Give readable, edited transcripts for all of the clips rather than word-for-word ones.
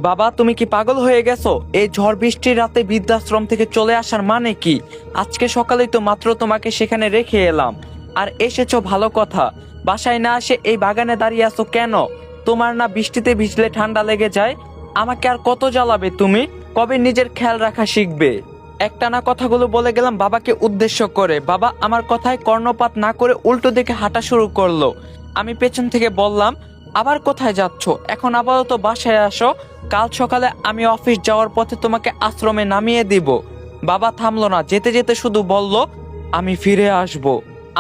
বাবা, তুমি কি পাগল হয়ে গেছো? এই ঝড় বৃষ্টির রাতে বৃদ্ধাশ্রম থেকে চলে আসার মানে কি? আজকে সকালেই তো মাত্র তোমাকে সেখানে রেখে এলাম, আর এসেছো ভালো কথা। বাসায় না এসে এই বাগানে দাঁড়িয়ে আছো কেন? তোমার না বৃষ্টিতে ভিজলে ঠান্ডা লেগে যায়? আমাকে আর কত জ্বালাবে তুমি? কবে নিজের খেয়াল রাখা শিখবে? একটানা কথাগুলো বলে গেলাম বাবাকে উদ্দেশ্য করে। বাবা আমার কথায় কর্ণপাত না করে উল্টো দিকে হাঁটা শুরু করলো। আমি পেছন থেকে বললাম, আবার কোথায় যাচ্ছ? এখন আপাতত বাসায় আসো, কাল সকালে আমি অফিস যাওয়ার পথে তোমাকে আশ্রমে নামিয়ে দিব। বাবা থামলো না, যেতে যেতে শুধু বলল, আমি ফিরে আসব,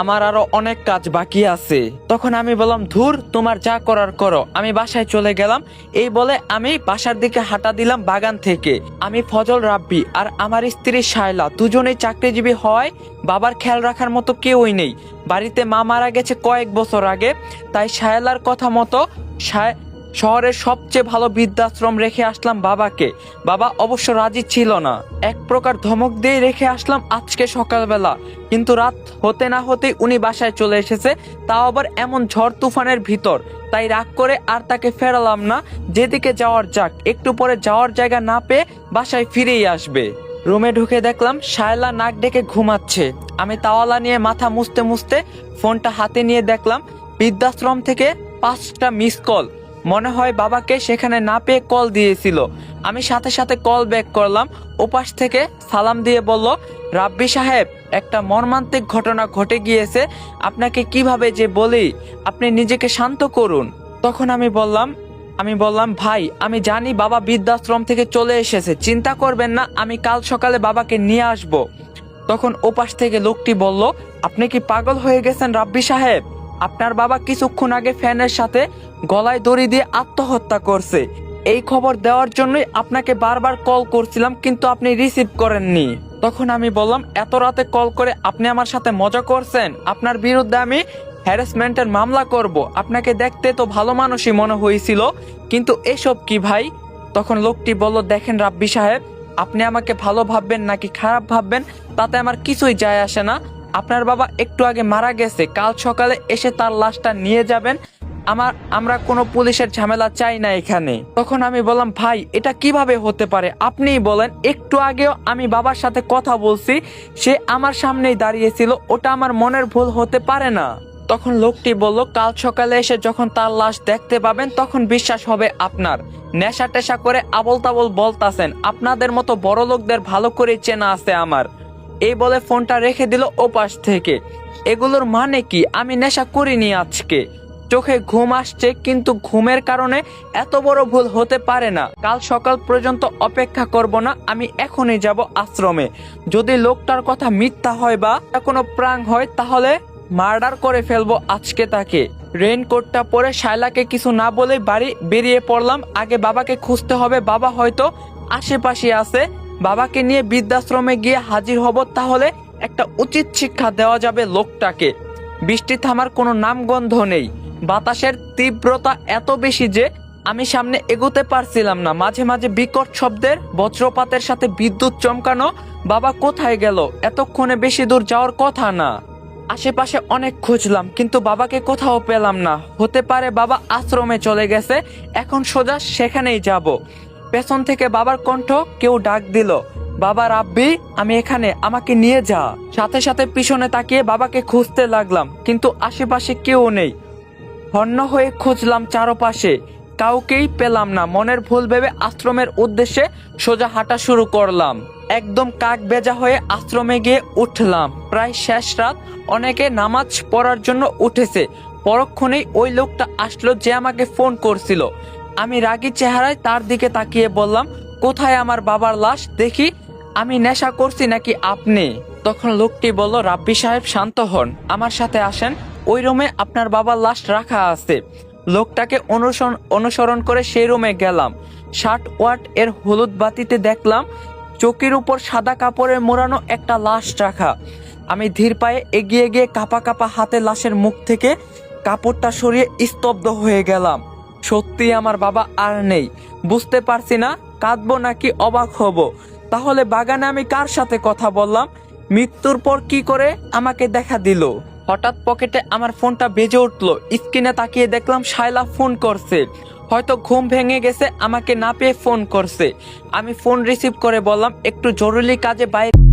আমার আরো অনেক কাজ বাকি আছে। তখন আমি বললাম, ধুর, তোমার যা করার করো, আমি বাসায় চলে গেলাম। এই বলে আমি বাসার দিকে হাঁটা দিলাম বাগান থেকে। আমি ফজল রাব্বি আর আমার স্ত্রী শায়লা দুজনেই চাকরিজীবী হওয়ায় বাবার খেয়াল রাখার মতো কেউই নেই। বাড়িতে মা মারা গেছে কয়েক বছর আগে, তাই শায়লার কথা মতো শহরের সবচেয়ে ভালো বৃদ্ধাশ্রম রেখে আসলাম বাবাকে। বাবা অবশ্য রাজি ছিল না, এক প্রকার ধমক দিয়ে রেখে আসলাম আজকে সকালবেলা। কিন্তু রাত হতে না হতেই উনি বাসায় চলে এসেছে, তাও আবার এমন ঝড় তুফানের ভিতর। তাই রাগ করে আর তাকে ফেরালাম না, যেদিকে যাওয়ার যাক, একটু পরে যাওয়ার জায়গা না পেয়ে বাসায় ফিরেই আসবে। রুমে ঢুকে দেখলাম শায়লা নাক ডেকে ঘুমাচ্ছে। আমি তাওয়ালা নিয়ে মাথা মুছতে মুছতে ফোনটা হাতে নিয়ে দেখলাম বৃদ্ধাশ্রম থেকে 5টা মিস কল। মনে হয় বাবাকে সেখানে না পেয়ে কল দিয়েছিল। আমি সাথে সাথে কল ব্যাক করলাম। ওপাশ থেকে সালাম দিয়ে বলল, রাব্বি সাহেব, একটা মর্মান্তিক ঘটনা ঘটে গিয়েছে, আপনাকে কিভাবে যে বলি, আপনি নিজেকে শান্ত করুন। তখন আমি বললাম, ভাই, আমি জানি বাবা বৃদ্ধাশ্রম থেকে চলে এসেছে, চিন্তা করবেন না, আমি কাল সকালে বাবাকে নিয়ে আসব। তখন ওপাশ থেকে লোকটি বলল, আপনি কি পাগল হয়ে গেছেন রাব্বি সাহেব? আপনার বাবা কিছুক্ষণ আগে ফ্যানের সাথে গলায় দড়ি দিয়ে আত্মহত্যা করছে। এই খবর দেওয়ার জন্যই আপনাকে বারবার কল করছিলাম, কিন্তু আপনি রিসিভ করেননি। তখন আমি বললাম, এত রাতে কল করে আপনি আমার সাথে মজা করছেন? আপনার বিরুদ্ধে আমি হ্যারাসমেন্টের মামলা করব। আপনাকে দেখতে তো ভালো মানুষই মনে হয়েছিল, কিন্তু এসব কি ভাই? তখন লোকটি বলল, দেখেন রাব্বি সাহেব, আপনি আমাকে ভালো ভাববেন নাকি খারাপ ভাববেন তাতে আমার কিছুই যায় আসে না। আপনার বাবা একটু আগে মারা গেছে, কাল সকালে এসে তার লাশটা নিয়ে যাবেন। আমরা কোনো পুলিশের ঝামেলা চাই না এখানে। তখন আমি বললাম, ভাই, এটা কিভাবে হতে পারে? আপনিই বলেন, একটু আগেও আমি বাবার সাথে কথা বলছি, সে আমার সামনেই দাঁড়িয়েছিল, ওটা আমার মনের ভুল হতে পারে না। তখন লোকটি বলল, কাল সকালে এসে যখন তার লাশ দেখতে পাবেন তখন বিশ্বাস হবে আপনার। নেশা টেশা করে আবল তাবল বলতাছেন, আপনাদের মতো বড় লোকদের ভালো করে চেনা আছে আমার। এই বলে ফোনটা রেখে দিল ওপাশ থেকে। এগুলোর মানে কি? আমি নেশা করিনি আজকে, চোখে ঘুম আসছে, কিন্তু ঘুমের কারণে এত বড় ভুল হতে পারে না। কাল সকাল পর্যন্ত অপেক্ষা করব না, আমি এখনই যাব আশ্রমে। যদি লোকটার কথা মিথ্যা হয় বা কোনো প্রাং হয় তাহলে মার্ডার করে ফেলবো আজকে তাকে। রেইনকোটটা পরে শায়লাকে কিছু না বলে বাড়ি বেরিয়ে পড়লাম। আগে বাবাকে খুঁজতে হবে, বাবা হয়তো আশেপাশে আছে। বাবাকে নিয়ে বৃদ্ধাশ্রমে গিয়ে হাজির হব, তাহলে একটা উচিত শিক্ষা দেওয়া যাবে লোকটাকে। বৃষ্টি থামার কোনো নামগন্ধ নেই, বাতাসের তীব্রতা এত বেশি যে আমি সামনে এগোতে পারছিলাম না। মাঝে মাঝে বিকট শব্দের, বজ্রপাতের সাথে বিদ্যুৎ চমকানো। বাবা কোথায় গেল? এতক্ষণে বেশি দূর যাওয়ার কথা না। আশেপাশে অনেক খুঁজলাম, কিন্তু বাবাকে কোথাও পেলাম না। হতে পারে বাবা আশ্রমে চলে গেছে, এখন সোজা সেখানেই যাব। পেছন থেকে বাবার কণ্ঠ কেউ ডাক দিল, বাবা রাব্বি, আমি এখানে, আমাকে নিয়ে যা। সাথে সাথে পিছনে তাকিয়ে বাবাকে খুঁজতে লাগলাম, কিন্তু আশেপাশে কেউ নেই। হন্য হয়ে খুঁজলাম চারপাশে, কাউকেই পেলাম না। মনের ভুল ভেবে আশ্রমের উদ্দেশ্যে সোজা হাঁটা শুরু করলাম। একদম কাক বেজা হয়ে আশ্রমে গিয়ে উঠলাম। প্রায় শেষ রাত, অনেকে নামাজ পড়ার জন্য উঠেছে। পরক্ষণেই ওই লোকটা আসলো যে আমাকে ফোন করছিল। আমি রাগী চেহারায় তার দিকে তাকিয়ে বললাম, কোথায় আমার বাবার লাশ? দেখি আমি নেশা করছি নাকি আপনি? তখন লোকটি বলল, রাব্বি সাহেব, শান্ত হন, আমার সাথে আসেন, ওই রুমে আপনার বাবার লাশ রাখা আছে। লোকটাকে অনুসরণ করে সেই রুমে গেলাম। 60 ওয়াট এর হলুদ বাতিতে দেখলাম চৌকির উপর সাদা কাপড়ে মোড়ানো একটা লাশ রাখা। আমি ধীর পায়ে এগিয়ে গিয়ে কাপা কাপা হাতে লাশের মুখ থেকে কাপড়টা সরিয়ে স্তব্ধ হয়ে গেলাম। সত্যি আমার বাবা আর নেই। বুঝতে পারছি না কাঁদবো নাকি অবাক হব। তাহলে বাগানে আমি কার সাথে কথা বললাম? মৃত্যুর পর কি করে আমাকে দেখা দিল? হঠাৎ পকেটে আমার ফোনটা বেজে উঠলো। স্ক্রিনে তাকিয়ে দেখলাম শায়লা ফোন করছে। হয়তো ঘুম ভেঙে গেছে, আমাকে না পেয়ে ফোন করছে। আমি ফোন রিসিভ করে বললাম একটু জরুরি কাজে বাইরে